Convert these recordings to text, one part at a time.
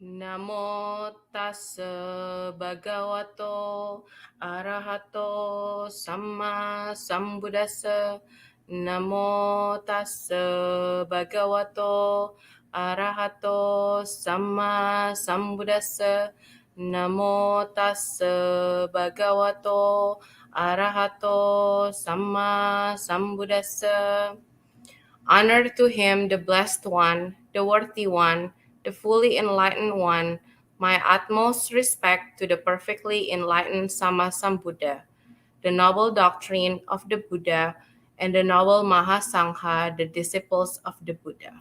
Namo tassa bhagavato arahato samma sambuddhassa. Namo tassa bhagavato arahato samma sambuddhassa. Namo tassa bhagavato arahato samma sambuddhassa. Honor to him, the blessed one, the worthy one, the fully enlightened one. My utmost respect to the perfectly enlightened Sammasambuddha, the noble doctrine of the Buddha, and the noble Mahasangha, the disciples of the Buddha.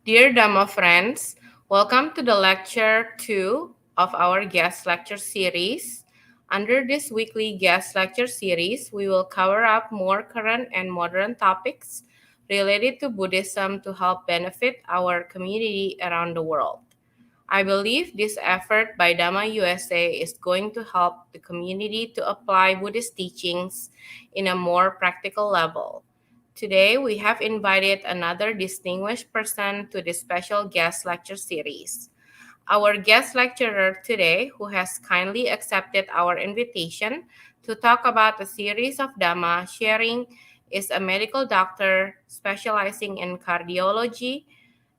Dear Dhamma friends, welcome to the lecture 2 of our guest lecture series. Under this weekly guest lecture series, we will cover up more current and modern topics related to Buddhism to help benefit our community around the world. I believe this effort by Dhamma USA is going to help the community to apply Buddhist teachings in a more practical level. Today, we have invited another distinguished person to this special guest lecture series. Our guest lecturer today, who has kindly accepted our invitation to talk about a series of Dhamma sharing, is a medical doctor specializing in cardiology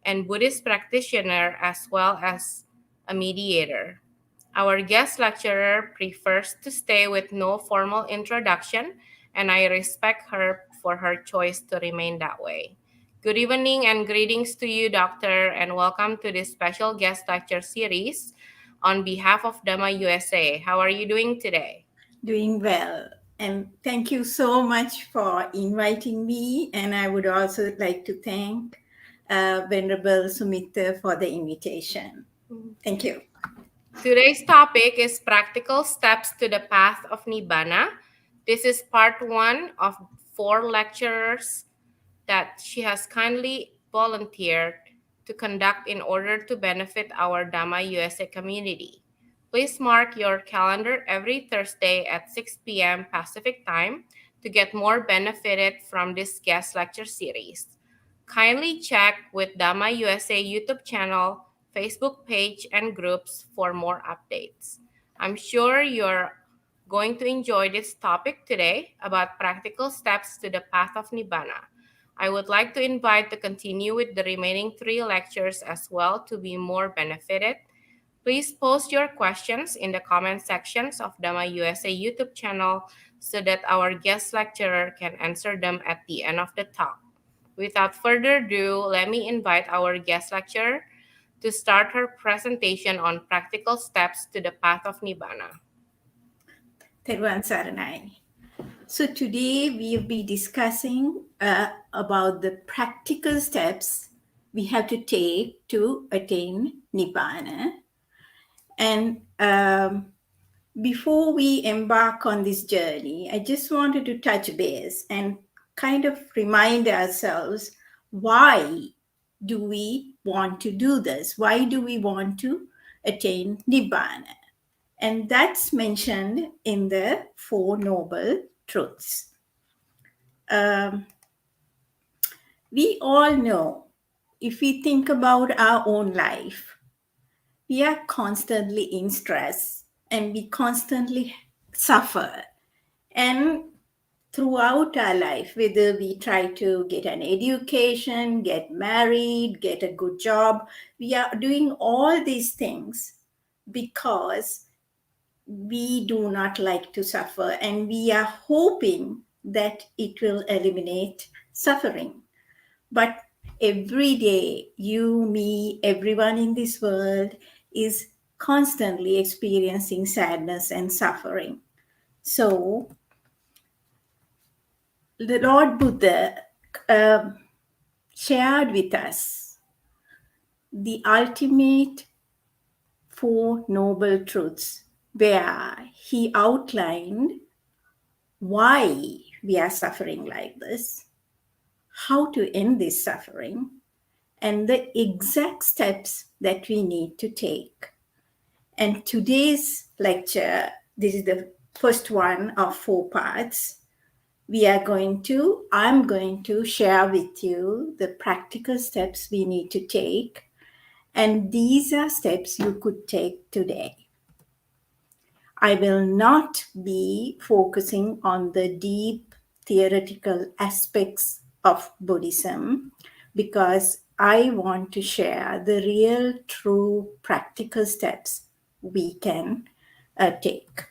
and Buddhist practitioner as well as a mediator. Our guest lecturer prefers to stay with no formal introduction, and I respect her for her choice to remain that way. Good evening and greetings to you, Doctor, and welcome to this special guest lecture series on behalf of Dhamma USA. How are you doing today? Doing well. And thank you so much for inviting me. And I would also like to thank Venerable Sumita for the invitation. Thank you. Today's topic is practical steps to the path of Nibbana. This is part 1 of 4 lectures that she has kindly volunteered to conduct in order to benefit our Dhamma USA community. Please mark your calendar every Thursday at 6 p.m. Pacific Time to get more benefited from this guest lecture series. Kindly check with Dhamma USA YouTube channel, Facebook page, and groups for more updates. I'm sure you're going to enjoy this topic today about practical steps to the path of Nibbana. I would like to invite to continue with the remaining 3 lectures as well to be more benefited. Please post your questions in the comment sections of Dhamma USA YouTube channel so that our guest lecturer can answer them at the end of the talk. Without further ado, let me invite our guest lecturer to start her presentation on practical steps to the path of Nibbana. Theruvan Saranai. So today we'll be discussing about the practical steps we have to take to attain Nibbana. And before we embark on this journey, I just wanted to touch base and kind of remind ourselves, why do we want to do this? Why do we want to attain Nibbana? And that's mentioned in the Four Noble Truths. We all know, if we think about our own life, we are constantly in stress and we constantly suffer. And throughout our life, whether we try to get an education, get married, get a good job, we are doing all these things because we do not like to suffer, and we are hoping that it will eliminate suffering. But every day, you, me, everyone in this world is constantly experiencing sadness and suffering. So, the Lord Buddha shared with us the ultimate Four Noble Truths, where he outlined why we are suffering like this, how to end this suffering, and the exact steps that we need to take. And today's lecture, this is the first one of 4 parts. I'm going to share with you the practical steps we need to take. And these are steps you could take today. I will not be focusing on the deep theoretical aspects of Buddhism because I want to share the real, true, practical steps we can take.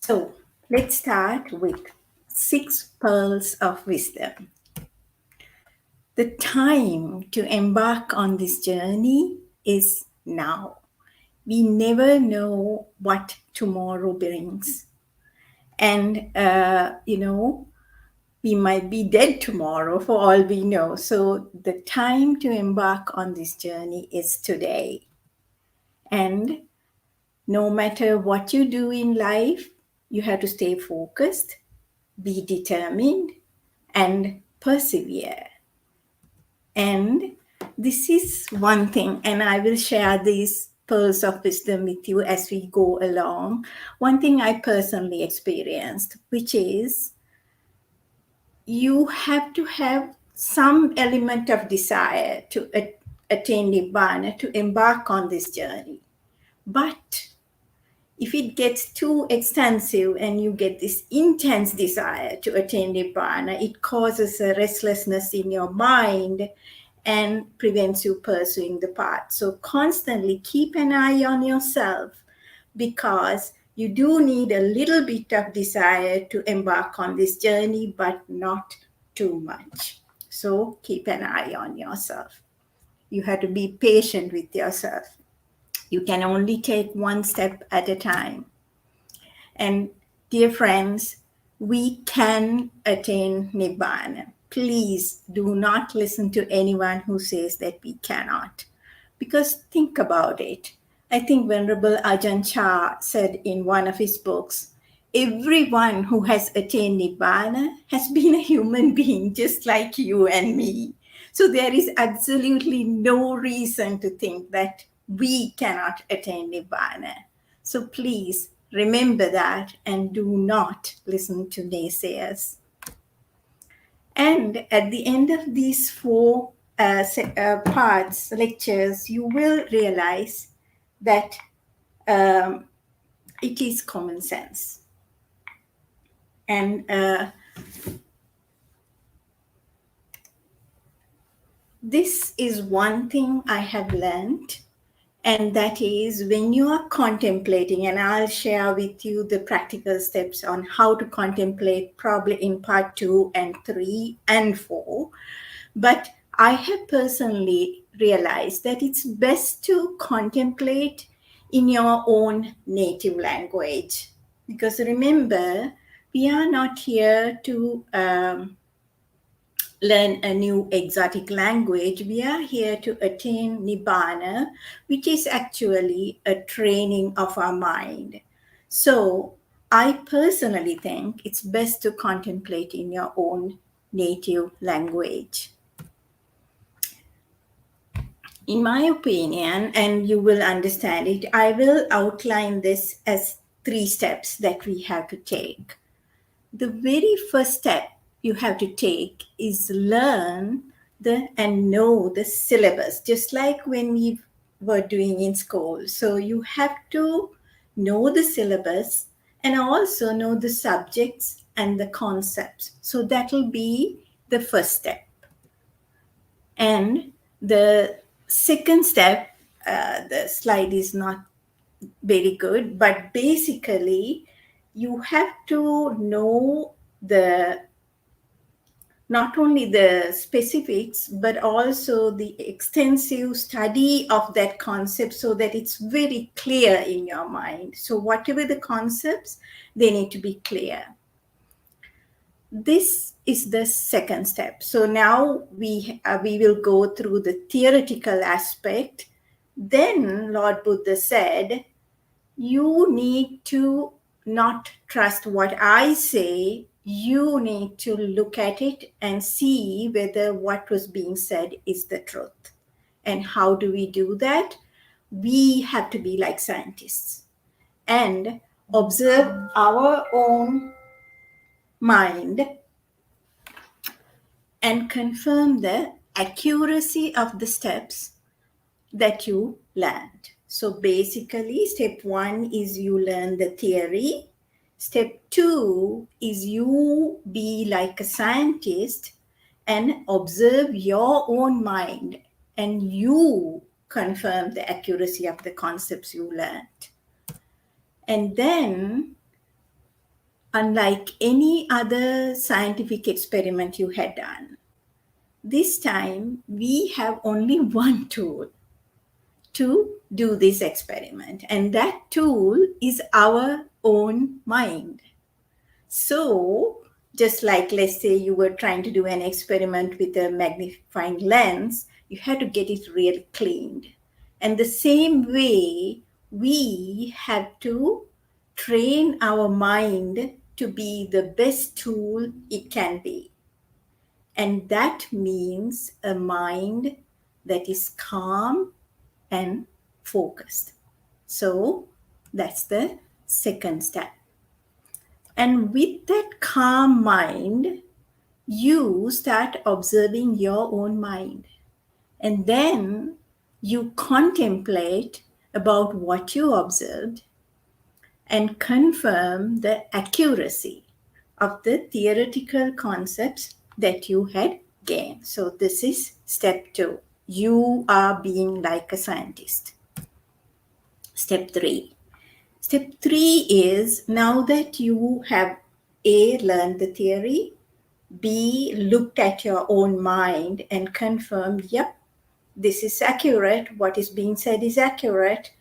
So let's start with 6 pearls of wisdom. The time to embark on this journey is now. We never know what tomorrow brings. And, we might be dead tomorrow for all we know. So the time to embark on this journey is today. And no matter what you do in life, you have to stay focused, be determined, and persevere. And this is one thing, and I will share these pearls of wisdom with you as we go along. One thing I personally experienced, which is you have to have some element of desire to attain Nibbana, to embark on this journey. But if it gets too extensive and you get this intense desire to attain Nibbana, it causes a restlessness in your mind and prevents you pursuing the path. So constantly keep an eye on yourself, because you do need a little bit of desire to embark on this journey, but not too much. So keep an eye on yourself. You have to be patient with yourself. You can only take one step at a time. And dear friends, we can attain Nibbana. Please do not listen to anyone who says that we cannot. Because think about it. I think Venerable Ajahn Chah said in one of his books, everyone who has attained Nibbana has been a human being just like you and me. So there is absolutely no reason to think that we cannot attain Nibbana. So please remember that and do not listen to naysayers. And at the end of these 4 parts, lectures, you will realize that it is common sense. And this is one thing I have learned, and that is when you are contemplating, and I'll share with you the practical steps on how to contemplate probably in part 2 and 3 and 4. But I have personally realized that it's best to contemplate in your own native language. Because remember, we are not here to learn a new exotic language. We are here to attain Nibbana, which is actually a training of our mind. So I personally think it's best to contemplate in your own native language. In my opinion, and you will understand it, I will outline this as 3 steps that we have to take. The very first step you have to take is learn and know the syllabus, just like when we were doing in school. So you have to know the syllabus and also know the subjects and the concepts. So that will be the first step. And the second step, the slide is not very good, but basically you have to know not only the specifics, but also the extensive study of that concept so that it's very clear in your mind. So whatever the concepts, they need to be clear. This is the second step. So now we will go through the theoretical aspect. Then Lord Buddha said, you need to not trust what I say. You need to look at it and see whether what was being said is the truth. And how do we do that? We have to be like scientists and observe our own mind and confirm the accuracy of the steps that you learned. So basically, step 1 is you learn the theory. Step 2 is you be like a scientist and observe your own mind, and you confirm the accuracy of the concepts you learned. And then, unlike any other scientific experiment you had done, this time we have only one tool to do this experiment, and that tool is our own mind. So, just like, let's say you were trying to do an experiment with a magnifying lens, you had to get it really cleaned. And the same way, we have to train our mind to be the best tool it can be. And that means a mind that is calm and focused. So that's the second step. And with that calm mind, you start observing your own mind. And then you contemplate about what you observed and confirm the accuracy of the theoretical concepts that you had gained. So this is step 2. You are being like a scientist. Step 3. Step 3 is, now that you have A, learned the theory, B, looked at your own mind and confirmed, yep, this is accurate, what is being said is accurate,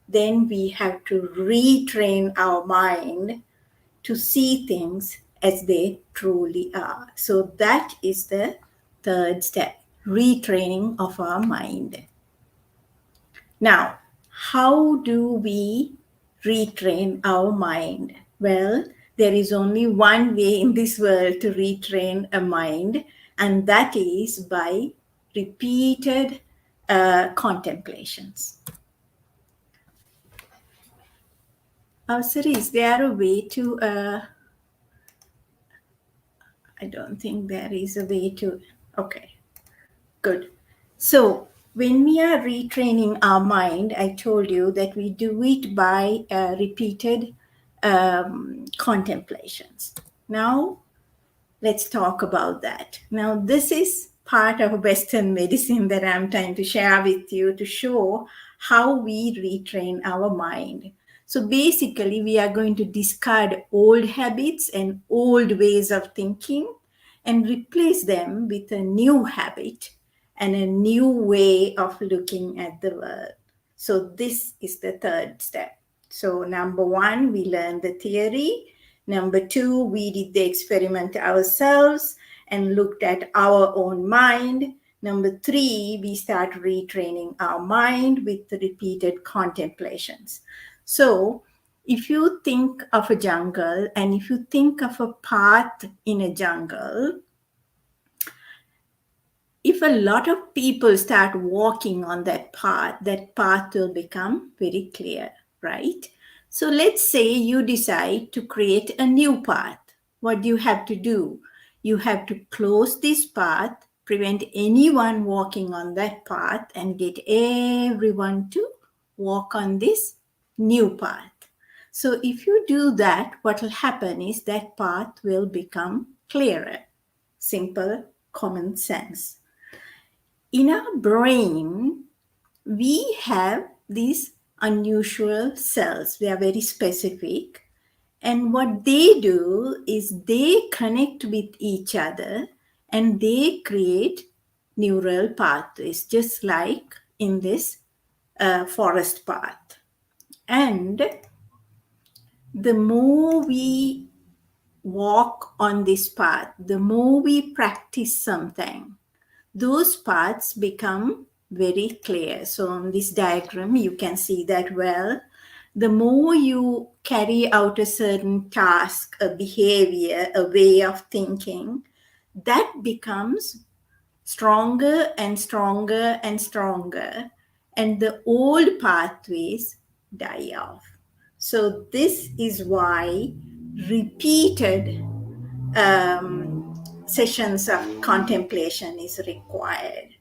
then we have to retrain our mind to see things as they truly are. So that is the third step, retraining of our mind. Now, how do we retrain our mind? Well, there is only one way in this world to retrain a mind, and that is by repeated contemplations. Sir, is there a way to, I don't think there is a way to, okay, good. So when we are retraining our mind, I told you that we do it by repeated contemplations. Now, let's talk about that. Now, this is part of Western medicine that I'm trying to share with you to show how we retrain our mind. So basically, we are going to discard old habits and old ways of thinking and replace them with a new habit and a new way of looking at the world. So this is the third step. So number 1, we learned the theory. Number 2, we did the experiment ourselves and looked at our own mind. Number 3, we start retraining our mind with repeated contemplations. So if you think of a jungle and if you think of a path in a jungle, if a lot of people start walking on that path will become very clear, right? So let's say you decide to create a new path. What do you have to do? You have to close this path, prevent anyone walking on that path, and get everyone to walk on this new path. So if you do that, what will happen is that path will become clearer. Simple, common sense. In our brain, we have these unusual cells. They are very specific. And what they do is they connect with each other and they create neural pathways, just like in this forest path. And the more we walk on this path, the more we practice something, those paths become very clear. So on this diagram, you can see that well. The more you carry out a certain task, a behavior, a way of thinking, that becomes stronger and stronger and stronger, and the old pathways die off. So this is why repeated sessions of contemplation is required.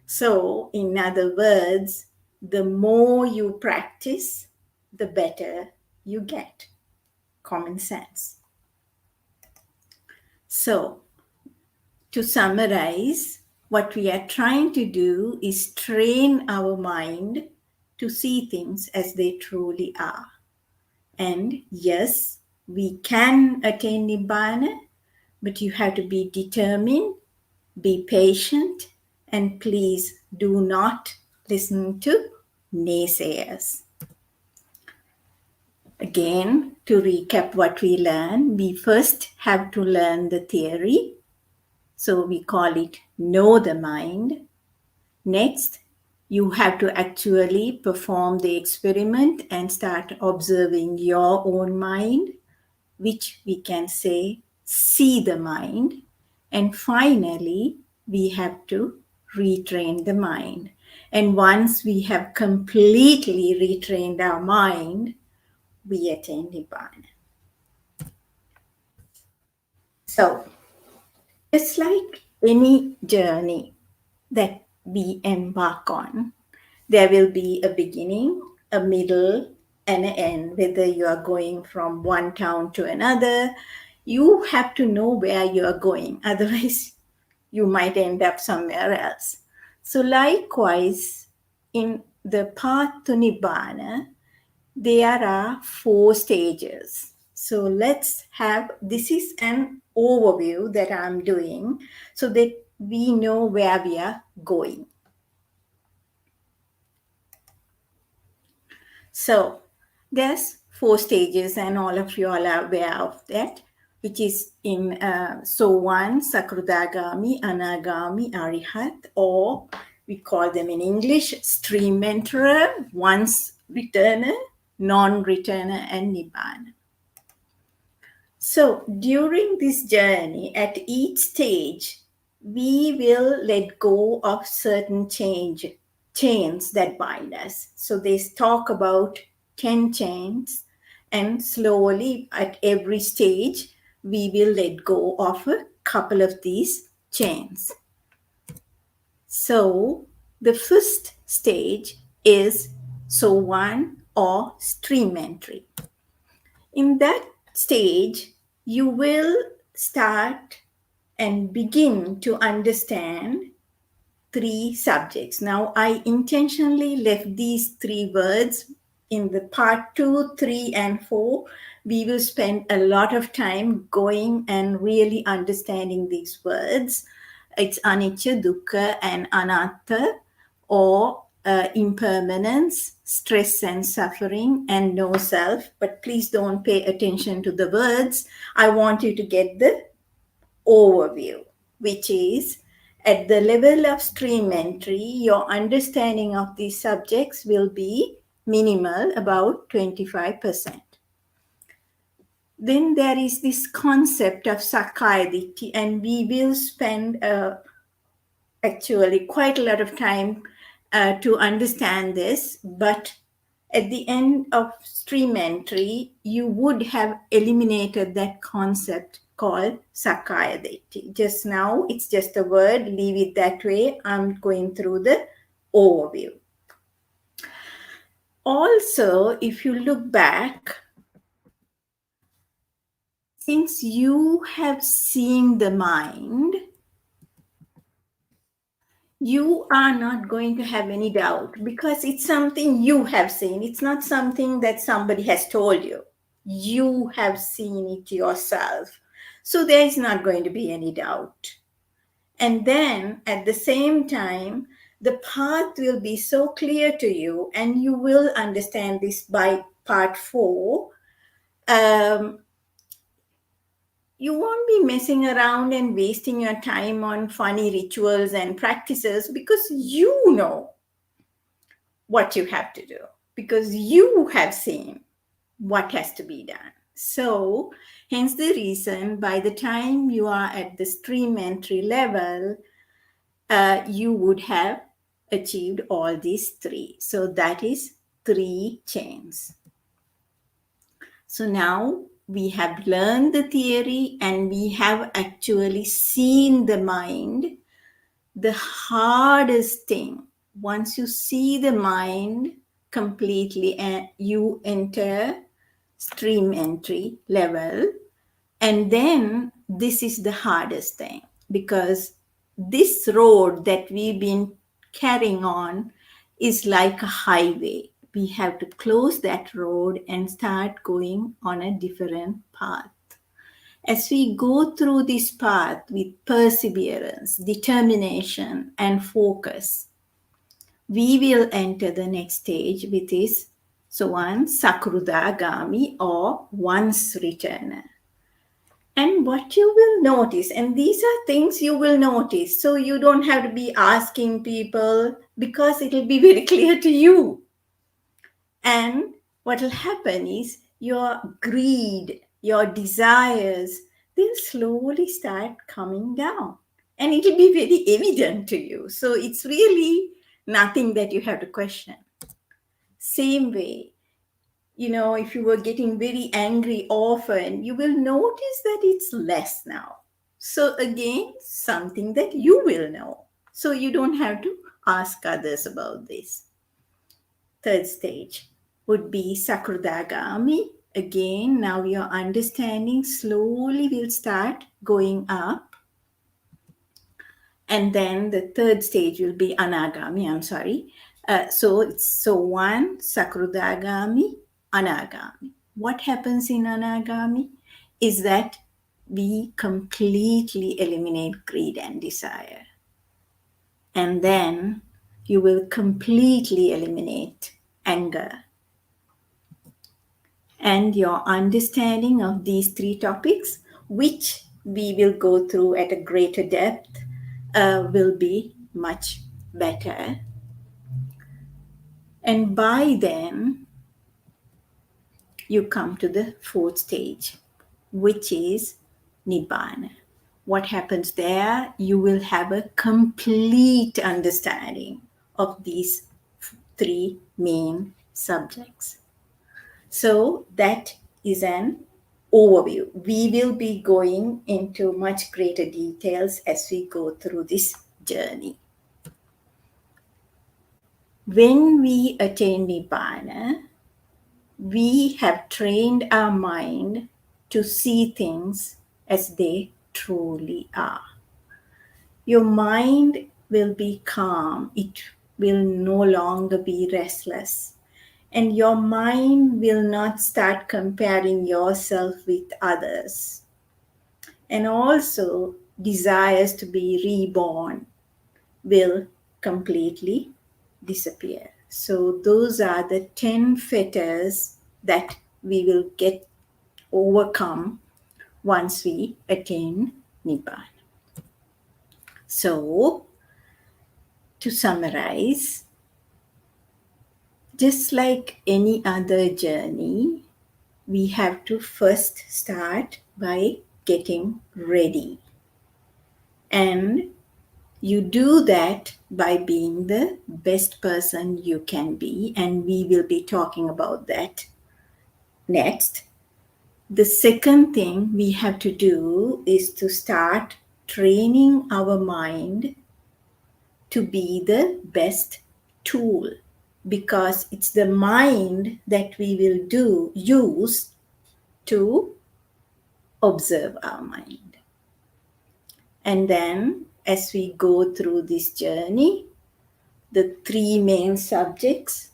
So, in other words, the more you practice, the better you get. Common sense. So, to summarize, what we are trying to do is train our mind to see things as they truly are. And yes, we can attain Nibbana, but you have to be determined, be patient, and please do not listen to naysayers. Again, to recap what we learned, we first have to learn the theory. So we call it know the mind. Next, you have to actually perform the experiment and start observing your own mind, which we can say see the mind. And finally, we have to retrain the mind. And once we have completely retrained our mind, we attain Nibbana. So, just like any journey that we embark on, there will be a beginning, a middle, and an end. Whether you are going from one town to another, you have to know where you are going. Otherwise, you might end up somewhere else. So likewise, in the path to Nibbana, there are 4 stages. So this is an overview that I'm doing so that we know where we are going. So there's 4 stages and all of you all are aware of that, which is in Sowan, Sakrudagami, Anagami, Arihat, or we call them in English stream enterer, once returner, non-returner, and Nibbana. So during this journey, at each stage, we will let go of certain chains that bind us. So they talk about 10 chains, and slowly at every stage, we will let go of a couple of these chains. So the first stage is Sowan or stream entry. In that stage, you will start and begin to understand 3 subjects. Now, I intentionally left these 3 words in the part 2, 3, and 4. We will spend a lot of time going and really understanding these words. It's anicca, dukkha, and anatta, or impermanence, stress and suffering, and no self. But please don't pay attention to the words. I want you to get the overview, which is at the level of stream entry, your understanding of these subjects will be minimal, about 25%. Then there is this concept of Sakkaya Ditthi, and we will spend actually quite a lot of time to understand this, but at the end of stream entry, you would have eliminated that concept called Sakkaya Ditthi. Just now, it's just a word, leave it that way. I'm going through the overview. Also, if you look back, since you have seen the mind, you are not going to have any doubt because it's something you have seen. It's not something that somebody has told you. You have seen it yourself. So there is not going to be any doubt. And then at the same time, the path will be so clear to you, and you will understand this by part 4. You won't be messing around and wasting your time on funny rituals and practices because you know what you have to do, because you have seen what has to be done. So, hence the reason by the time you are at the stream entry level, you would have achieved all these 3. So, that is 3 chains. So, now we have learned the theory and we have actually seen the mind, the hardest thing, once you see the mind completely and you enter stream entry level, and then this is the hardest thing, because this road that we've been carrying on is like a highway. We have to close that road and start going on a different path. As we go through this path with perseverance, determination, and focus, we will enter the next stage, which is Sakrudagami, or once returner. And what you will notice, and these are things you will notice, so you don't have to be asking people, because it will be very clear to you. And what will happen is your greed, your desires, they'll slowly start coming down. And it will be very evident to you. So it's really nothing that you have to question. Same way, if you were getting very angry often, you will notice that it's less now. So again, something that you will know. So you don't have to ask others about this. Third stage would be Sakrudagami. Again, now your understanding slowly will start going up. And then the third stage will be Anagami. I'm sorry. So one, Sakrudagami, Anagami. What happens in Anagami is that we completely eliminate greed and desire. And then you will completely eliminate anger. And your understanding of these three topics, which we will go through at a greater depth, will be much better. And by then, you come to the fourth stage, which is Nibbana. What happens there? You will have a complete understanding of these three main subjects. So that is an overview. We will be going into much greater details as we go through this journey. When we attain Nibbana, we have trained our mind to see things as they truly are. Your mind will be calm. It will no longer be restless. And your mind will not start comparing yourself with others. And also, desires to be reborn will completely disappear. So those are the 10 fetters that we will get overcome once we attain Nibbana. So, to summarize, just like any other journey, we have to first start by getting ready. And you do that by being the best person you can be. And we will be talking about that next. The second thing we have to do is to start training our mind to be the best tool, because it's the mind that we will use to observe our mind. And then as we go through this journey, the three main subjects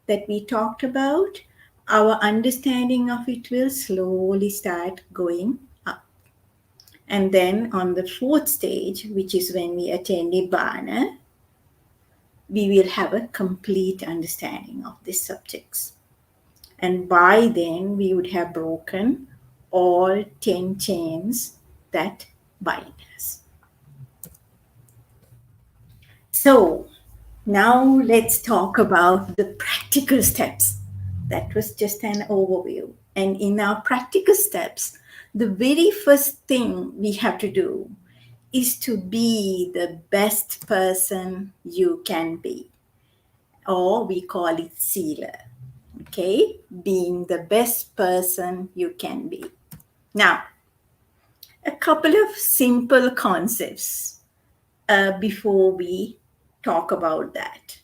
that we talked about, our understanding of it will slowly start going up. And then on the fourth stage, which is when we attain Nibbana, we will have a complete understanding of these subjects. And by then, we would have broken all 10 chains that bind us. So, now let's talk about the practical steps. That was just an overview. And in our practical steps, the very first thing we have to do is to be the best person you can be, or we call it Sila. Okay, being the best person you can be. Now, a couple of simple concepts before we talk about that.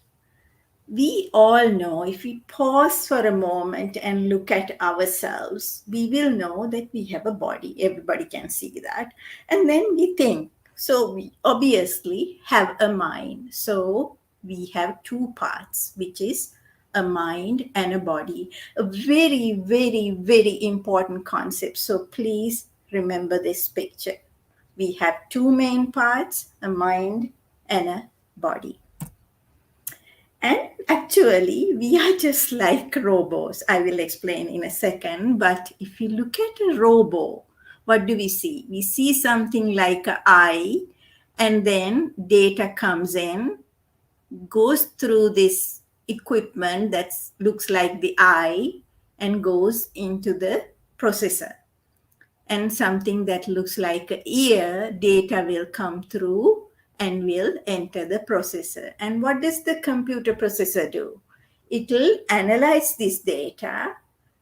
We all know if we pause for a moment and look at ourselves, we will know that we have a body. Everybody can see that. And then we think. So we obviously have a mind. So we have two parts, which is a mind and a body. A very, very, very important concept. So please remember this picture. We have two main parts, a mind and a body. And actually, we are just like robots. I will explain in a second. But if you look at a robot, what do we see? We see something like an eye, and then data comes in, goes through this equipment that looks like the eye, and goes into the processor. And something that looks like an ear, data will come through and will enter the processor. And what does the computer processor do? It will analyze this data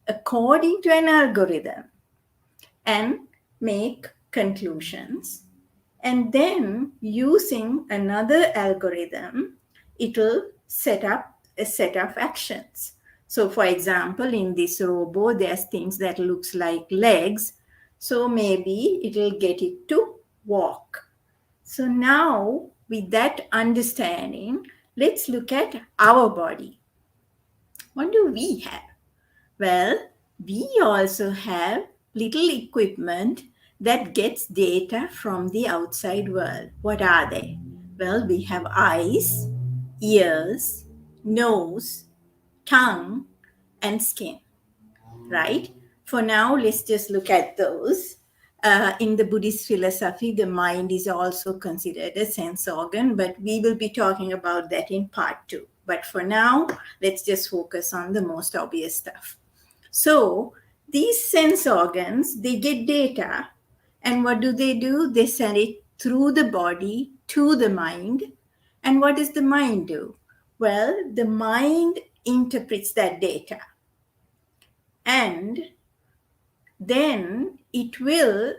according to an algorithm and make conclusions. And then using another algorithm, it will set up a set of actions. So for example, in this robot, there's things that looks like legs. So maybe it will get it to walk. So now with that understanding, let's look at our body. What do we have? Well, we also have little equipment that gets data from the outside world. What are they? Well, we have eyes, ears, nose, tongue, and skin, right? For now, let's just look at those. In the Buddhist philosophy, the mind is also considered a sense organ, but we will be talking about that in part 2. But for now, let's just focus on the most obvious stuff. So these sense organs, they get data, and what do? They send it through the body to the mind. And what does the mind do? Well, the mind interprets that data, and then it will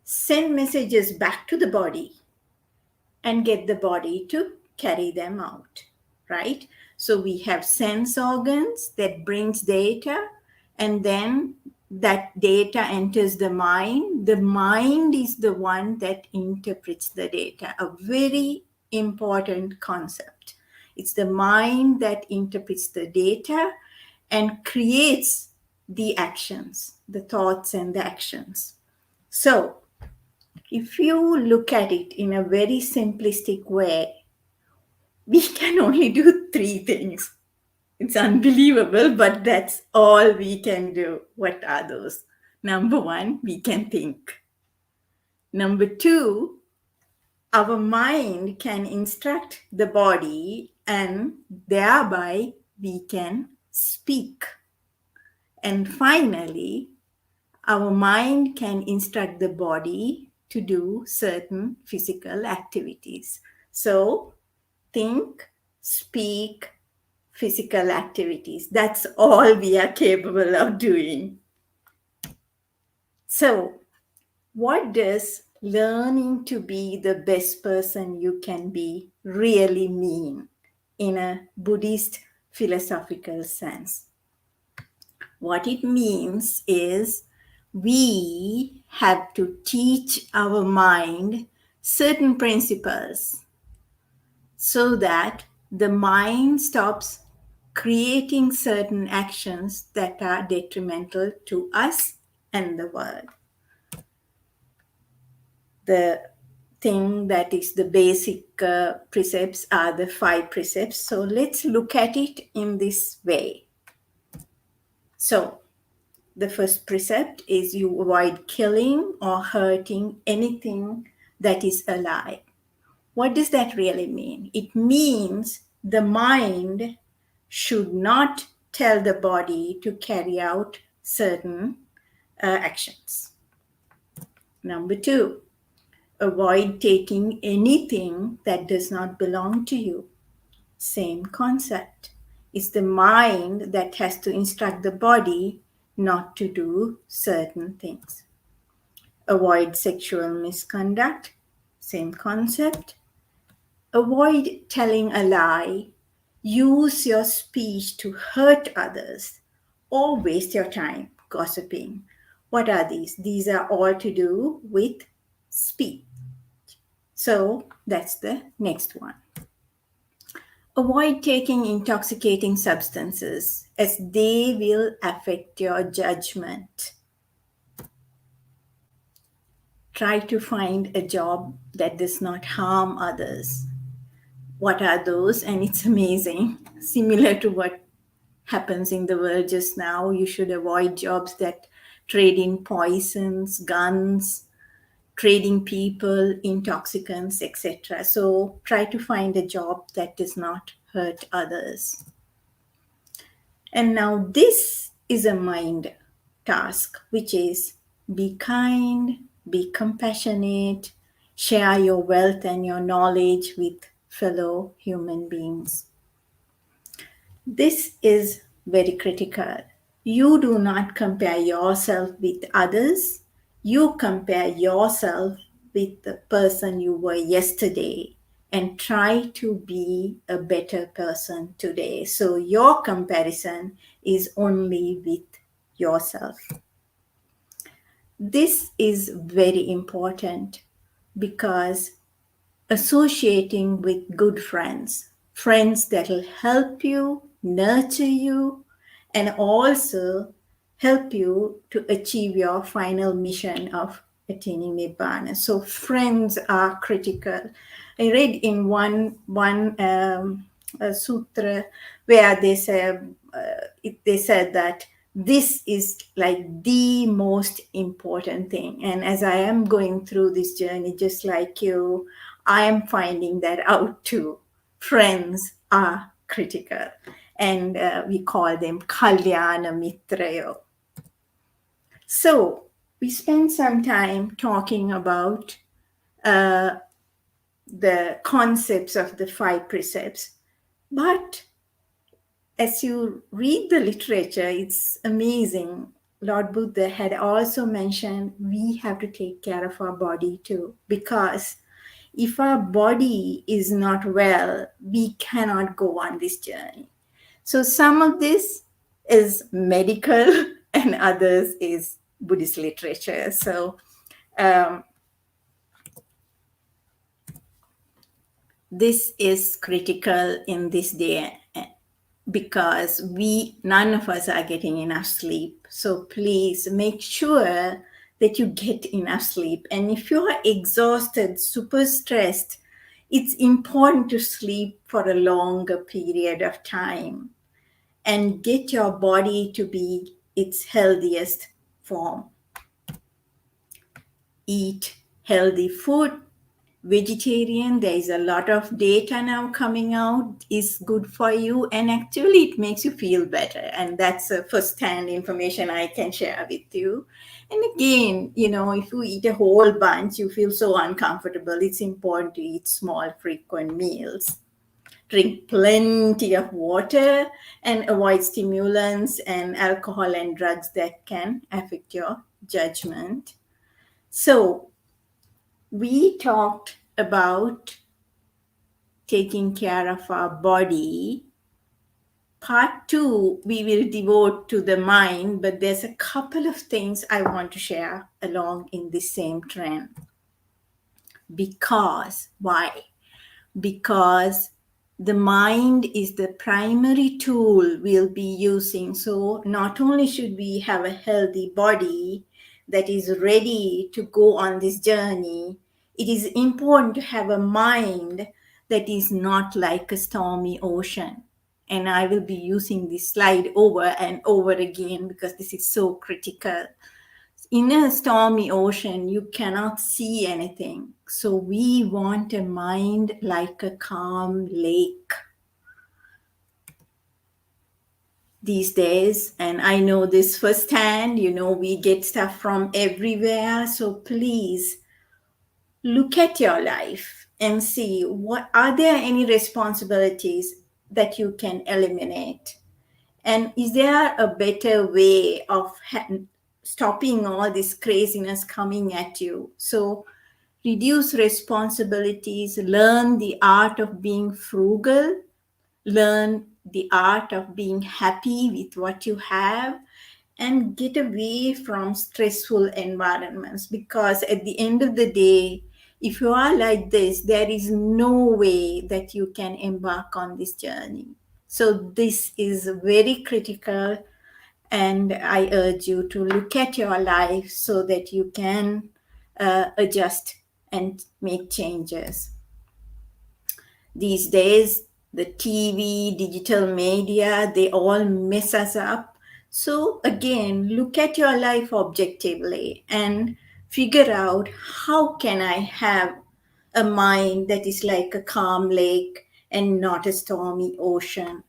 send messages back to the body and get the body to carry them out, right? So we have sense organs that brings data, and then that data enters the mind. The mind is the one that interprets the data, a very important concept. It's the mind that interprets the data and creates the actions, the thoughts and the actions. So if you look at it in a very simplistic way, we can only do 3 things. It's unbelievable, but that's all we can do. What are those? Number 1, we can think. Number 2, our mind can instruct the body, and thereby we can speak. And finally, our mind can instruct the body to do certain physical activities. So think, speak, physical activities. That's all we are capable of doing. So what does learning to be the best person you can be really mean in a Buddhist philosophical sense? What it means is we have to teach our mind certain principles so that the mind stops creating certain actions that are detrimental to us and the world. The thing that is the basic precepts are the 5 precepts. So let's look at it in this way. So the first precept is you avoid killing or hurting anything that is alive. What does that really mean? It means the mind should not tell the body to carry out certain actions. Number 2, avoid taking anything that does not belong to you. Same concept. It's the mind that has to instruct the body not to do certain things. Avoid sexual misconduct, same concept. Avoid telling a lie. Use your speech to hurt others or waste your time gossiping. What are these? These are all to do with speech. So that's the next one. Avoid taking intoxicating substances as they will affect your judgment. Try to find a job that does not harm others. What are those? And it's amazing. Similar to what happens in the world just now, you should avoid jobs that trade in poisons, guns, trading people, intoxicants, etc. So try to find a job that does not hurt others. And now this is a mind task, which is be kind, be compassionate, share your wealth and your knowledge with fellow human beings. This is very critical. You do not compare yourself with others. You compare yourself with the person you were yesterday and try to be a better person today. So your comparison is only with yourself. This is very important because associating with good friends, friends that will help you, nurture you, and also help you to achieve your final mission of attaining Nibbana. So friends are critical. I read in one sutra where they said that this is like the most important thing. And as I am going through this journey, just like you, I am finding that out too. Friends are critical. And we call them Kalyana Mitrayo. So we spent some time talking about the concepts of the 5 precepts. But as you read the literature, it's amazing. Lord Buddha had also mentioned we have to take care of our body too, because if our body is not well, we cannot go on this journey. So some of this is medical and others is Buddhist literature. So this is critical in this day because none of us are getting enough sleep. So please make sure that you get enough sleep. And if you are exhausted, super stressed, it's important to sleep for a longer period of time and get your body to be its healthiest form. Eat healthy food. Vegetarian, there is a lot of data now coming out, is good for you, and actually it makes you feel better. And that's a first-hand information I can share with you. And again, if you eat a whole bunch, you feel so uncomfortable. It's important to eat small, frequent meals. Drink plenty of water and avoid stimulants and alcohol and drugs that can affect your judgment. So we talked about taking care of our body. Part 2, we will devote to the mind, but there's a couple of things I want to share along in the same trend. Why? Because the mind is the primary tool we'll be using. So not only should we have a healthy body that is ready to go on this journey, it is important to have a mind that is not like a stormy ocean. And I will be using this slide over and over again because this is so critical. In a stormy ocean, you cannot see anything. So we want a mind like a calm lake these days. And I know this firsthand, we get stuff from everywhere. So please look at your life and see, what are there any responsibilities that you can eliminate? And is there a better way of stopping all this craziness coming at you? So reduce responsibilities, learn the art of being frugal, learn the art of being happy with what you have, and get away from stressful environments, because at the end of the day, if you are like this, there is no way that you can embark on this journey. So this is very critical, and I urge you to look at your life so that you can adjust and make changes. These days, the TV, digital media, they all mess us up. So again, look at your life objectively and figure out, how can I have a mind that is like a calm lake and not a stormy ocean?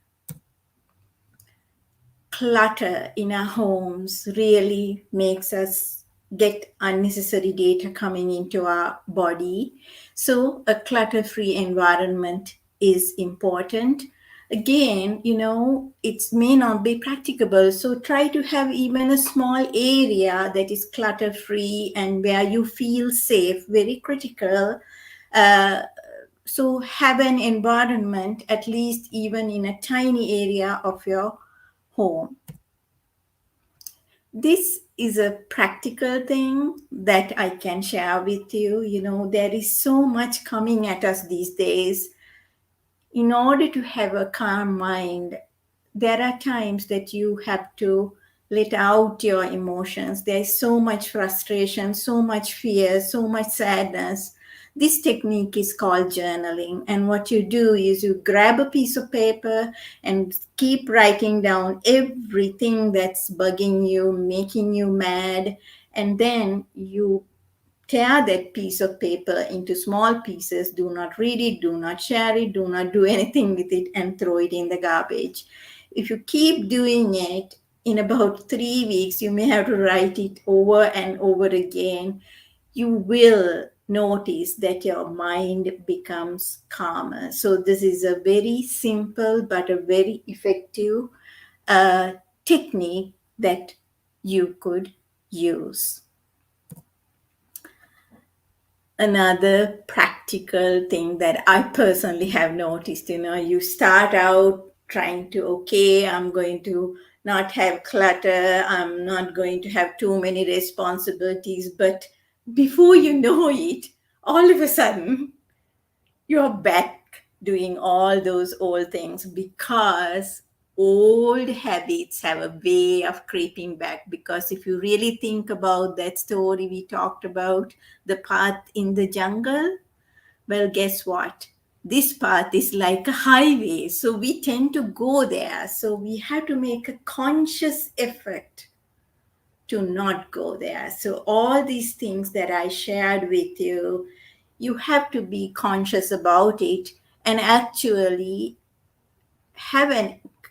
Clutter in our homes really makes us get unnecessary data coming into our body. So a clutter-free environment is important. Again, it may not be practicable. So try to have even a small area that is clutter-free and where you feel safe, very critical. Uh, so have an environment, at least even in a tiny area of your home. This is a practical thing that I can share with you. There is so much coming at us these days. In order to have a calm mind, there are times that you have to let out your emotions. There's so much frustration, so much fear, so much sadness. This technique is called journaling. And what you do is you grab a piece of paper and keep writing down everything that's bugging you, making you mad. And then you tear that piece of paper into small pieces. Do not read it, do not share it, do not do anything with it, and throw it in the garbage. If you keep doing it, in about 3 weeks, you may have to write it over and over again. You will notice that your mind becomes calmer. So this is a very simple but a very effective technique that you could use. Another practical thing that I personally have noticed, you start out trying to, okay, I'm going to not have clutter, I'm not going to have too many responsibilities, but before you know it, all of a sudden, you're back doing all those old things, because old habits have a way of creeping back. Because if you really think about that story we talked about, the path in the jungle, well, guess what? This path is like a highway, so we tend to go there. So we have to make a conscious effort to not go there. So all these things that I shared with you, you have to be conscious about it, and actually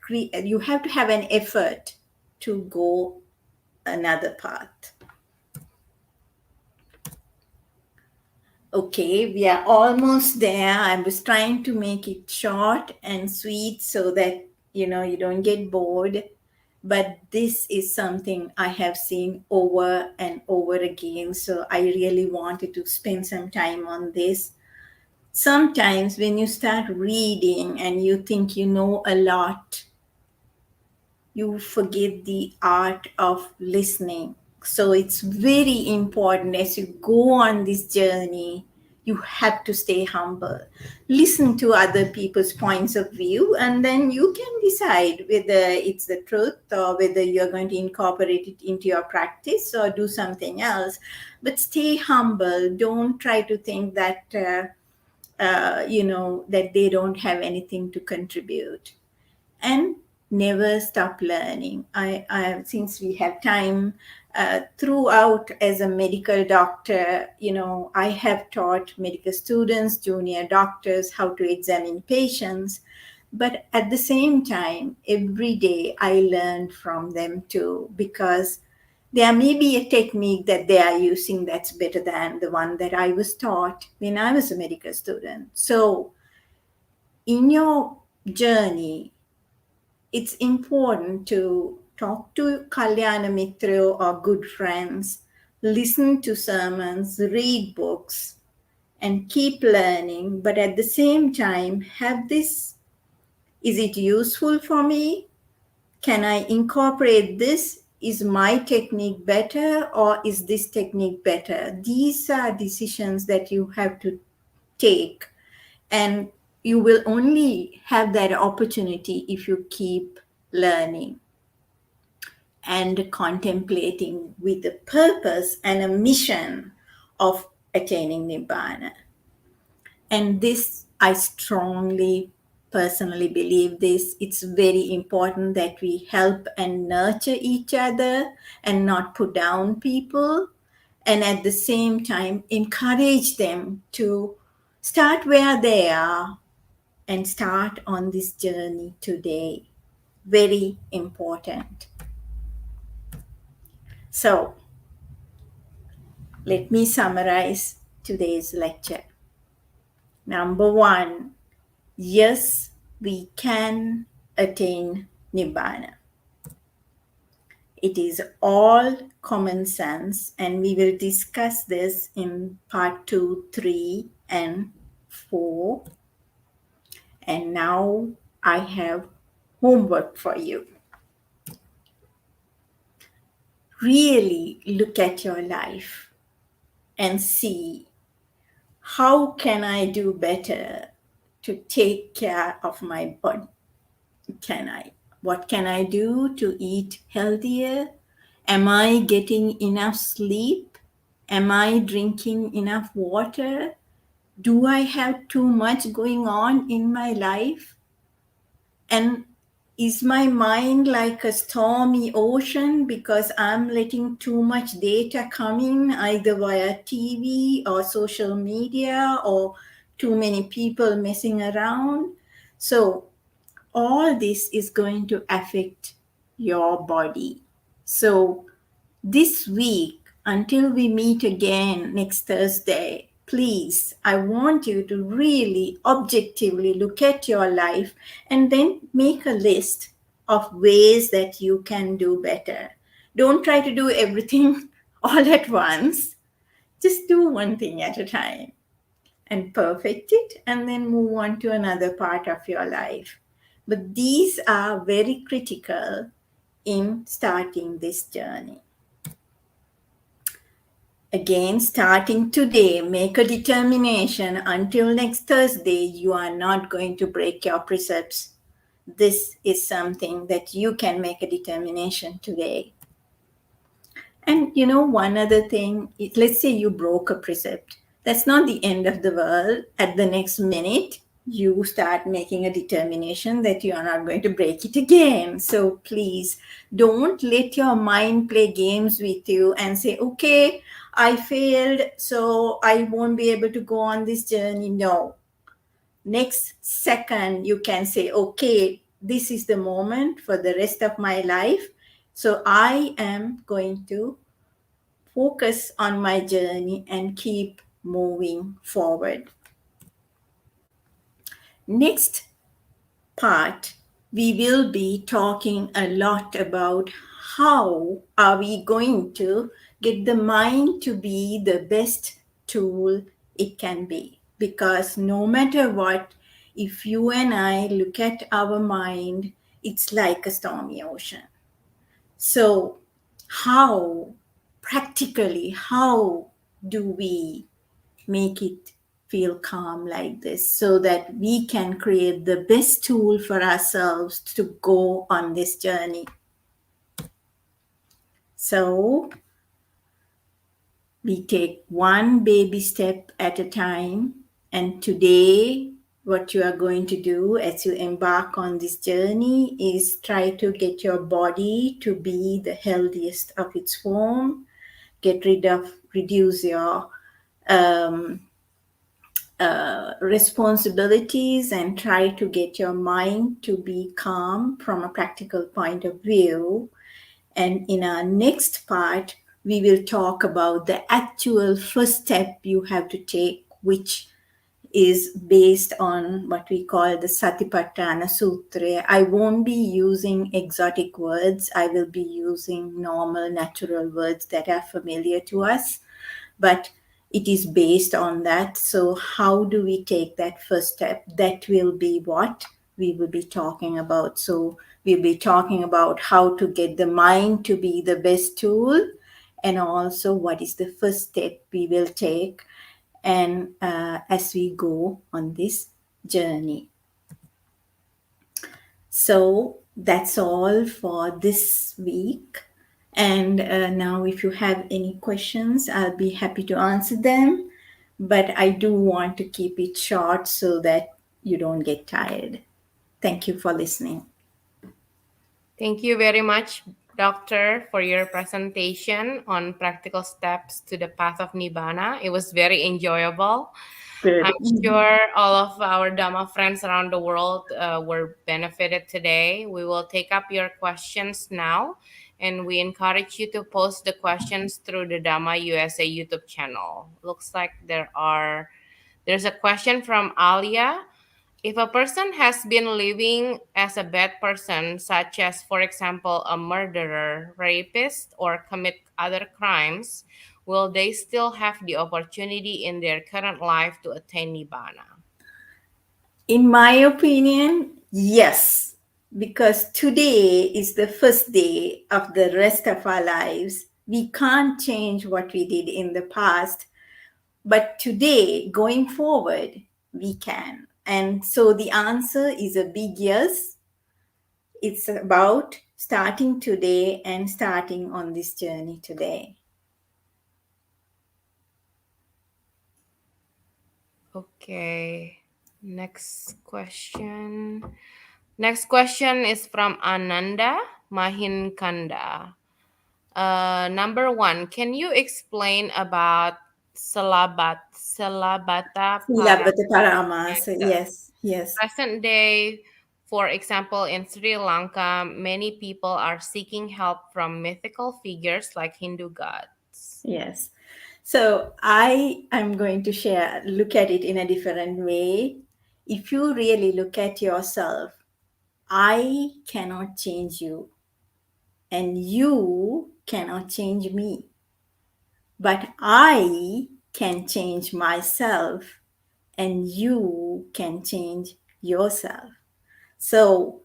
you have to have an effort to go another path. Okay, we are almost there. I was trying to make it short and sweet so that you don't get bored. But this is something I have seen over and over again. So I really wanted to spend some time on this. Sometimes when you start reading and you think you know a lot, you forget the art of listening. So it's very important, as you go on this journey, you have to stay humble. Listen to other people's points of view, and then you can decide whether it's the truth or whether you're going to incorporate it into your practice or do something else. But stay humble. Don't try to think that, that they don't have anything to contribute. And never stop learning. Since we have time, throughout as a medical doctor, I have taught medical students, junior doctors, how to examine patients. But at the same time, every day I learn from them too, because there may be a technique that they are using that's better than the one that I was taught when I was a medical student. So in your journey, it's important to talk to Kalyana Mitra or good friends, listen to sermons, read books, and keep learning. But at the same time, have this: is it useful for me? Can I incorporate this? Is my technique better or is this technique better? These are decisions that you have to take, and you will only have that opportunity if you keep learning and contemplating with a purpose and a mission of attaining Nibbana. And this, I strongly personally believe this. It's very important that we help and nurture each other and not put down people. And at the same time, encourage them to start where they are and start on this journey today. Very important. So, let me summarize today's lecture. Number one, yes, we can attain Nibbana. It is all common sense, and we will discuss this in part 2, 3, and 4. And now I have homework for you. Really look at your life and see, how can I do better to take care of my body? What can I do to eat healthier? Am I getting enough sleep? Am I drinking enough water? Do I have too much going on in my life? And is my mind like a stormy ocean because I'm letting too much data come in either via TV or social media or too many people messing around? So all this is going to affect your body. So this week, until we meet again next Thursday, please, I want you to really objectively look at your life and then make a list of ways that you can do better. Don't try to do everything all at once. Just do one thing at a time and perfect it, and then move on to another part of your life. But these are very critical in starting this journey. Again, starting today, make a determination until next Thursday, you are not going to break your precepts. This is something that you can make a determination today. And one other thing, let's say you broke a precept. That's not the end of the world. At the next minute, you start making a determination that you are not going to break it again. So please don't let your mind play games with you and say, okay, I failed, so I won't be able to go on this journey. No. Next second, you can say, okay, this is the moment for the rest of my life. So I am going to focus on my journey and keep moving forward. Next part, we will be talking a lot about how are we going to get the mind to be the best tool it can be. Because no matter what, if you and I look at our mind, it's like a stormy ocean. So practically, how do we make it feel calm like this so that we can create the best tool for ourselves to go on this journey? So we take one baby step at a time. And today, what you are going to do as you embark on this journey is try to get your body to be the healthiest of its form. Reduce your responsibilities and try to get your mind to be calm from a practical point of view. And in our next part, we will talk about the actual first step you have to take, which is based on what we call the Satipatthana Sutra. I won't be using exotic words. I will be using normal, natural words that are familiar to us, but it is based on that. So how do we take that first step? That will be what we will be talking about. So we'll be talking about how to get the mind to be the best tool, and also what is the first step we will take, and as we go on this journey. So that's all for this week. And now, if you have any questions, I'll be happy to answer them. But I do want to keep it short so that you don't get tired. Thank you for listening. Thank you very much, Doctor, for your presentation on practical steps to the path of Nibbana. It was very enjoyable. Good. I'm sure all of our Dhamma friends around the world were benefited today. We will take up your questions now, and we encourage you to post the questions through the Dhamma USA YouTube channel. Looks like there's a question from Alia. If a person has been living as a bad person, such as, for example, a murderer, rapist, or commit other crimes, will they still have the opportunity in their current life to attain Nibbana? In my opinion, yes, because today is the first day of the rest of our lives. We can't change what we did in the past, but today, going forward, we can. And so the answer is a big yes. It's about starting today and starting on this journey today. Okay, next question. Next question is from Ananda Mahinkanda. Number one, can you explain about Salabata para Sila Parama. So method? yes, yes, Present day, for example, in Sri Lanka, many people are seeking help from mythical figures like Hindu gods. yes. So I am going to look at it in a different way. If you really look at yourself, I cannot change you, and you cannot change me. But I can change myself, and you can change yourself. So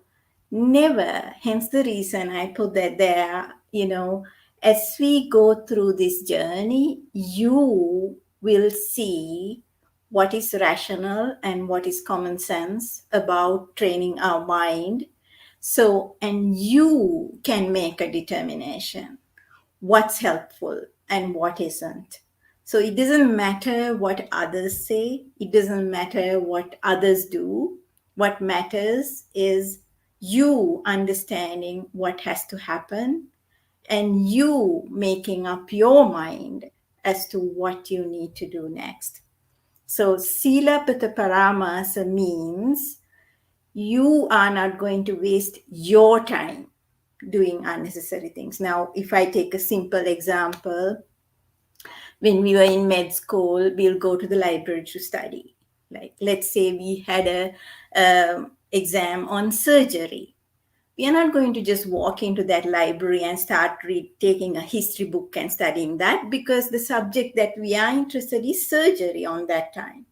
never, hence the reason I put that there, as we go through this journey, you will see what is rational and what is common sense about training our mind. So, and you can make a determination what's helpful and what isn't. So it doesn't matter what others say, it doesn't matter what others do. What matters is you understanding what has to happen and you making up your mind as to what you need to do next. So Sila Pita Paramasa means you are not going to waste your time doing unnecessary things. Now, if I take a simple example, when we were in med school, we'll go to the library to study. Like, let's say we had a exam on surgery. We are not going to just walk into that library and start taking a history book and studying that, because the subject that we are interested is surgery on that time,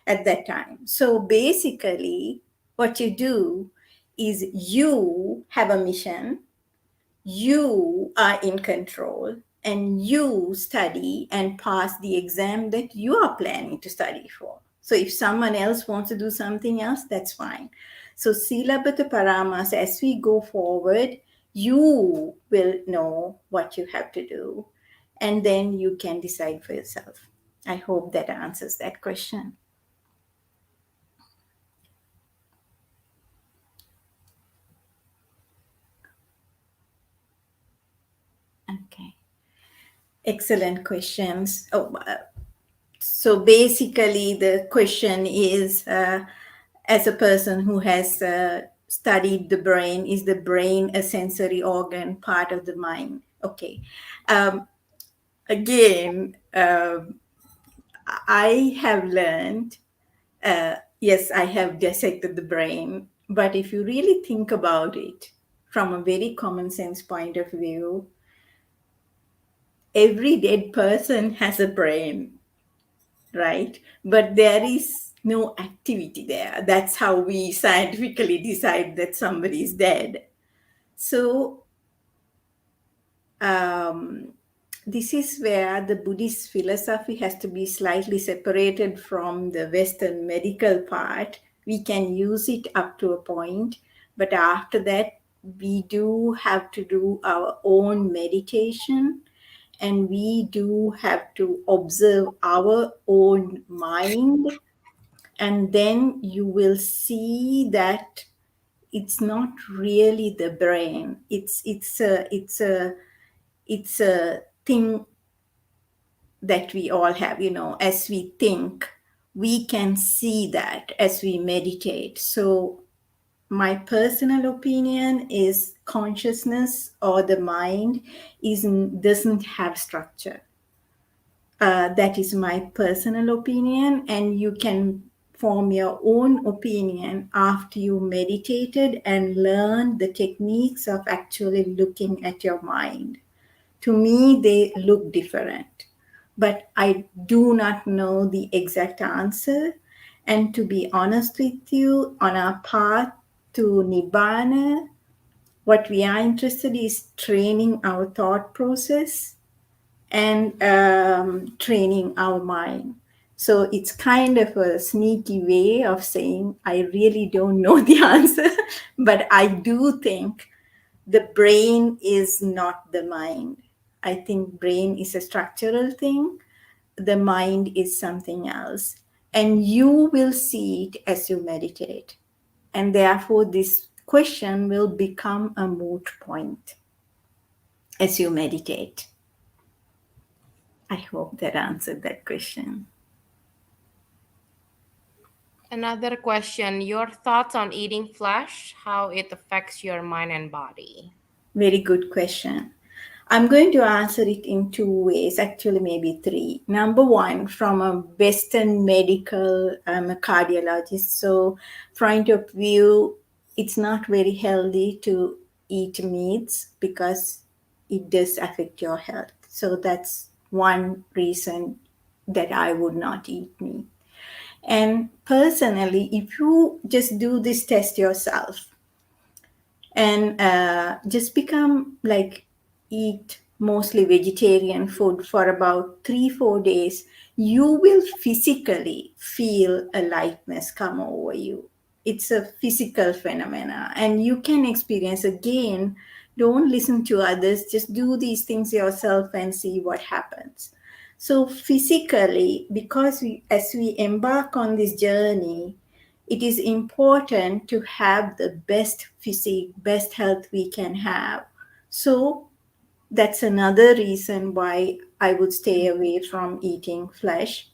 at that time. So basically, what you do is you have a mission, you are in control, and you study and pass the exam that you are planning to study for. So if someone else wants to do something else, that's fine. So Silabata Paramas, as we go forward, you will know what you have to do, and then you can decide for yourself. I hope that answers that question. Okay. Excellent questions. So basically, the question is, as a person who has studied the brain, is the brain a sensory organ, part of the mind? Okay. Again, I have learned Yes, I have dissected the brain, but if you really think about it from a very common sense point of view, every dead person has a brain, right? But there is no activity there. That's how we scientifically decide that somebody is dead. So, um, this is where the Buddhist philosophy has to be slightly separated from the Western medical part. We can use it up to a point, but after that, we do have to do our own meditation, and we do have to observe our own mind, and then you will see that it's not really the brain. It's a thing that we all have, as we think, we can see that as we meditate. So my personal opinion is consciousness or the mind doesn't have structure. That is my personal opinion, and you can form your own opinion after you meditated and learned the techniques of actually looking at your mind. To me, they look different, but I do not know the exact answer. And to be honest with you, on our path to Nibbana, what we are interested is training our thought process and training our mind. So it's kind of a sneaky way of saying, I really don't know the answer, but I do think the brain is not the mind. I think brain is a structural thing. The mind is something else. And you will see it as you meditate. And therefore, this question will become a moot point as you meditate. I hope that answered that question. Another question, your thoughts on eating flesh, how it affects your mind and body. Very good question. I'm going to answer it in two ways, actually, maybe three. Number one, from a Western medical, I'm a cardiologist, so point of view, it's not very healthy to eat meats because it does affect your health. So that's one reason that I would not eat meat. And personally, if you just do this test yourself, and just become like eat mostly vegetarian food for about 3-4 days, you will physically feel a lightness come over you. It's a physical phenomena, and you can experience. Again, don't listen to others, just do these things yourself and see what happens. So physically, because as we embark on this journey, it is important to have the best physique, best health we can have. So that's another reason why I would stay away from eating flesh.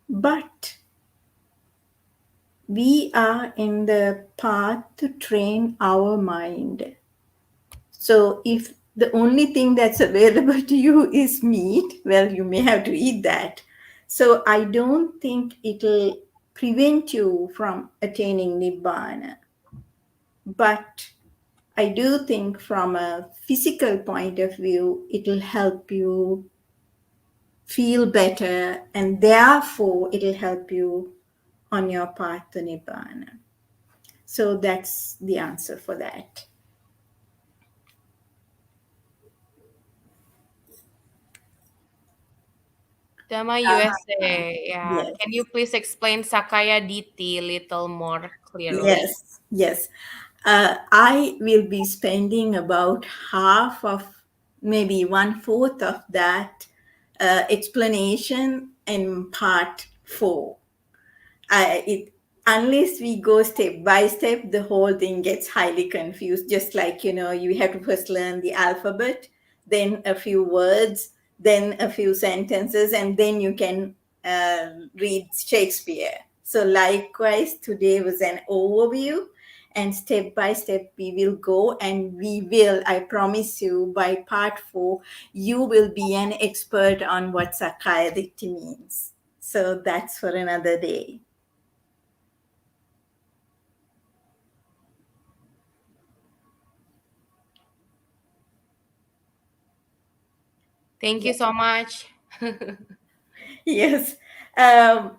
But we are in the path to train our mind. So if the only thing that's available to you is meat, well, you may have to eat that. So I don't think it'll prevent you from attaining Nibbana. But I do think from a physical point of view, it'll help you feel better, and therefore it'll help you on your path to Nibbana. So that's the answer for that. Dhamma USA, yeah. Yes. Can you please explain Sakaya Diti little more clearly? Yes. I will be spending about half of, maybe 1/4 of that explanation in part 4. It Unless we go step by step, the whole thing gets highly confused. Just like, you have to first learn the alphabet, then a few words, then a few sentences, and then you can read Shakespeare. So likewise, today was an overview, and step by step we will go, and I promise you, by part 4 you will be an expert on what Sakaya Dikti means. So that's for another day. Thank you so much. Yes. Um,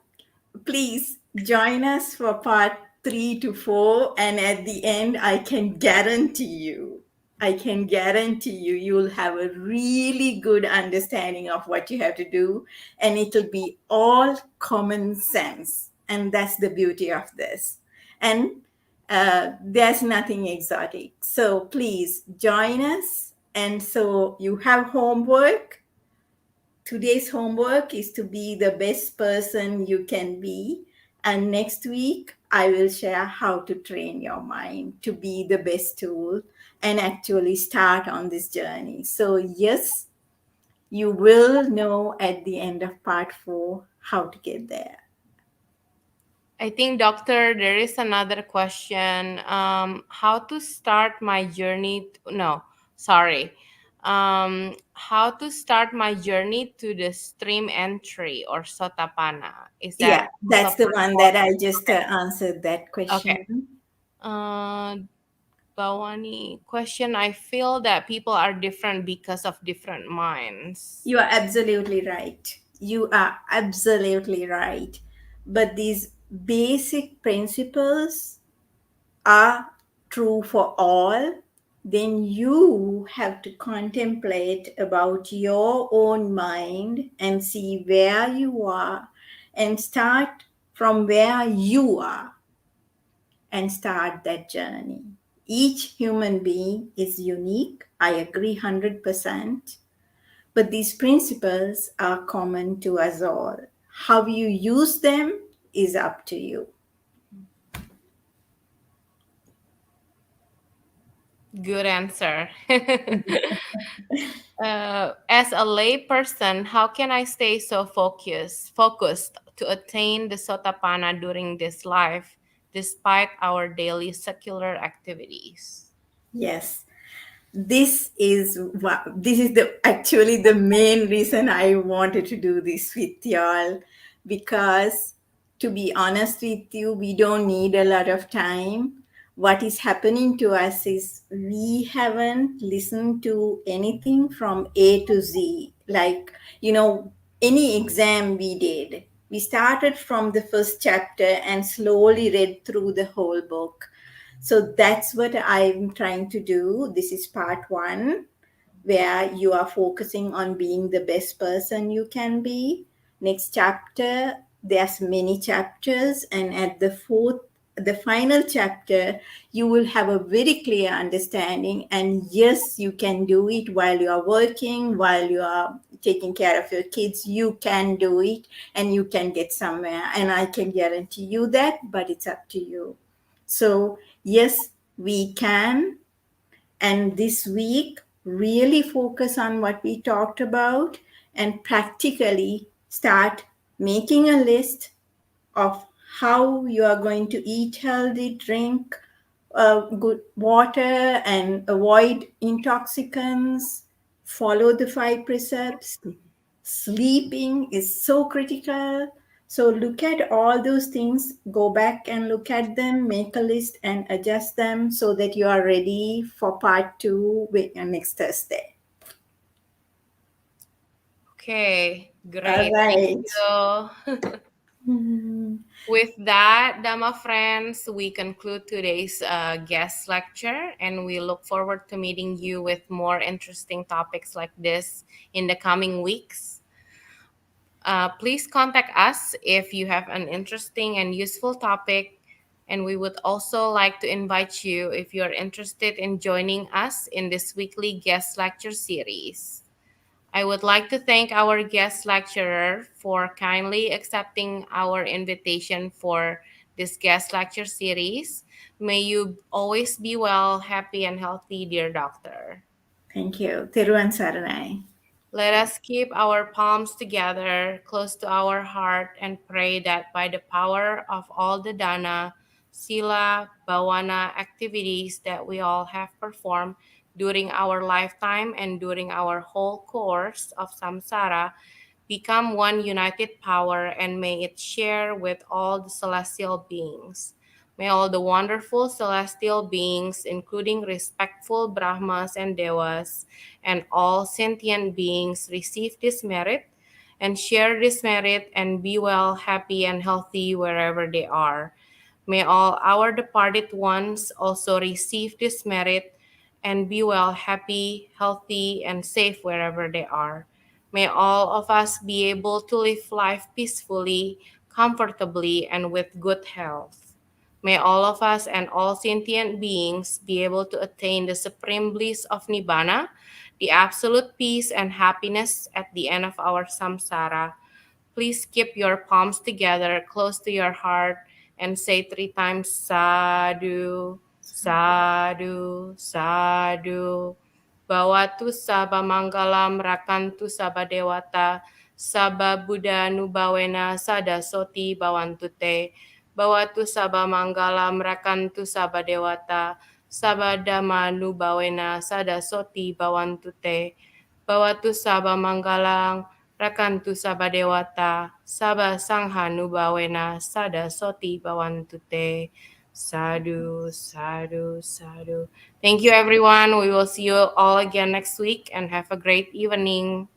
Please join us for part 3 to 4. And at the end, I can guarantee you, you'll have a really good understanding of what you have to do. And it'll be all common sense. And that's the beauty of this. And there's nothing exotic. So please join us. And so you have homework. Today's homework is to be the best person you can be. And next week, I will share how to train your mind to be the best tool and actually start on this journey. So, yes, you will know at the end of part 4 how to get there. I think, Doctor, there is another question. How to start my journey? No, sorry. How to start my journey to the stream entry or Sotapanna? Is Yeah, that also that's the part one four? that I just answered that Okay. question. Uh, Bawani, question. I feel that people are different because of different minds. You are absolutely right. You are absolutely right. But these basic principles are true for all, then you have to contemplate about your own mind and see where you are and start from where you are and start that journey. Each human being is unique. I agree 100%. But these principles are common to us all. How you use them is up to you. Good answer. As a lay person, how can I stay so focused to attain the Sotapanna during this life, despite our daily secular activities? Yes. This is the actually the main reason I wanted to do this with y'all, because to be honest with you, we don't need a lot of time. What is happening to us is we haven't listened to anything from A to Z. Like, any exam we did, we started from the first chapter and slowly read through the whole book. So that's what I'm trying to do. This is part 1, where you are focusing on being the best person you can be. Next chapter, there's many chapters, and at the final chapter, you will have a very clear understanding. And yes, you can do it while you are working, while you are taking care of your kids. You can do it and you can get somewhere. And I can guarantee you that, but it's up to you. So, yes, we can. And this week, really focus on what we talked about and practically start making a list of how you are going to eat healthy, drink good water, and avoid intoxicants, follow the 5 precepts. Sleeping is so critical. So look at all those things, go back and look at them, make a list and adjust them so that you are ready for part 2 next Thursday. Okay, All great. Thank right. you. Mhm. With that, Dhamma friends, we conclude today's guest lecture, and we look forward to meeting you with more interesting topics like this in the coming weeks. Please contact us if you have an interesting and useful topic. And we would also like to invite you if you're interested in joining us in this weekly guest lecture series. I would like to thank our guest lecturer for kindly accepting our invitation for this guest lecture series. May you always be well, happy, and healthy, dear doctor. Thank you. Thiruvan Saranai. Let us keep our palms together close to our heart and pray that by the power of all the dana, sila, bhavana activities that we all have performed during our lifetime and during our whole course of samsara, become one united power and may it share with all the celestial beings. May all the wonderful celestial beings, including respectful Brahmas and Devas, and all sentient beings receive this merit and share this merit and be well, happy, and healthy wherever they are. May all our departed ones also receive this merit and be well, happy, healthy, and safe wherever they are. May all of us be able to live life peacefully, comfortably, and with good health. May all of us and all sentient beings be able to attain the supreme bliss of Nibbana, the absolute peace and happiness at the end of our samsara. Please keep your palms together close to your heart and say 3 times sadhu, sadhu, sadhu. Bawatu saba manggalam rakantu saba dewata, saba buddha nubawena sada soti bawantute. Bawatu saba manggalam rakantu saba dewata, saba dhamma nubawena sada soti bawantute. Bawatu saba manggalang rakantu saba dewata, saba sangha nubawena sada soti bawantute. Sadhu, sadhu, sadhu. Thank you, everyone. We will see you all again next week and have a great evening.